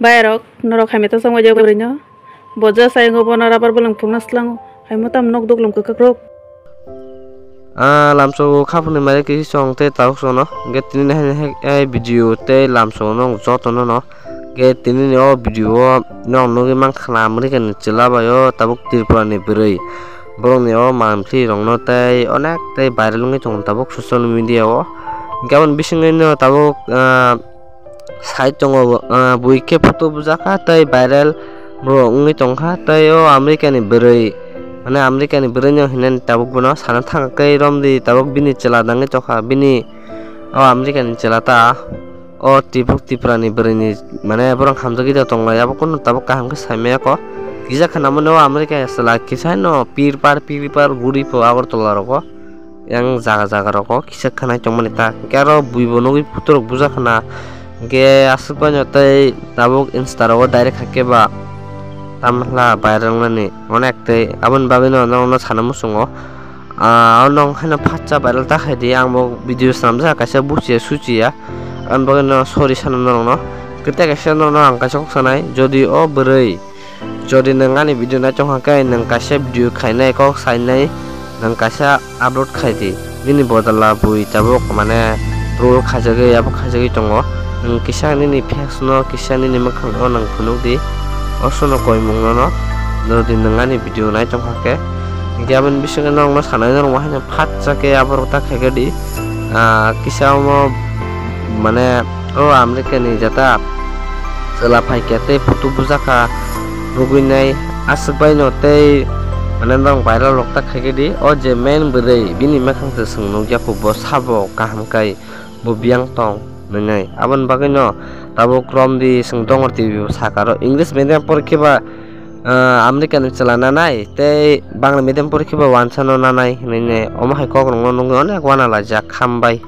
Bayarok norok hai meta sangwa jauh berinya boja saya ngobona rapar belang pungna selang hai mutam nok dok lom kekakrok lamso khapuni mare ki song te tarok sono ge tini ne video te lamso no joto no ge tini ne o video no nogi man khana mri kan chila bayo tabuk tirpura ni berei borong ne o mamthli rong no te onek te viral ngi tong tabuk social media o gabon bisingai no tabuk side tongo buike photo bujaka tai viral bro ngi tongkha tai o america ni berei mane america ni berei no hinan tabuk bono sana thangkai romdi tabuk bini chela dangi chokha bini o america ni chela ta o tibuk tiprani berei ni mane borong hamjagi da tongla yabo kun tabuk kaham ke saime ko kisa khana mano america sala kisa no pir par guri po agor tola roko yang jaga roko kisa khana chongmani ta kero buibono gi putorok buja khana ge asukba nyotai tabuk insta ro direct hakeba tamla viral nani onek te abon babino no sanamu sungo onong hana phacha viral ta khaidi angbo video samja kaisa buchi suchi ya an bagano sorry sanano no kete kaisa no ang kaisa sanai jodi o berei jodi nangani video na chong hakai nang kaisa video khainai ko sainai nang kaisa upload khaidi bini bodala bui tabuk mane rule khajage ya khajage tongo kisani ni phex no kisani ni makhang no nang phunuk di osono koi mungno no dodi nangani video nai chong hake gaban bising no sanai no wahanya phatcha ke abor ta khage di kisamo mane o america ni jata sela phai kete photo bujaka ruguinai asbai no te mane dong viral lokta khage di o je main berei bini makhang te sungno jaku bo sabo kaham kai bo biang tong nai abon bagino tabuk rom di sengdongor tv sakaro english medium porkhiba american chalana nai te bangla medium porkhiba wansano nanai nai omo hai kok rong no onek wana la jak khambai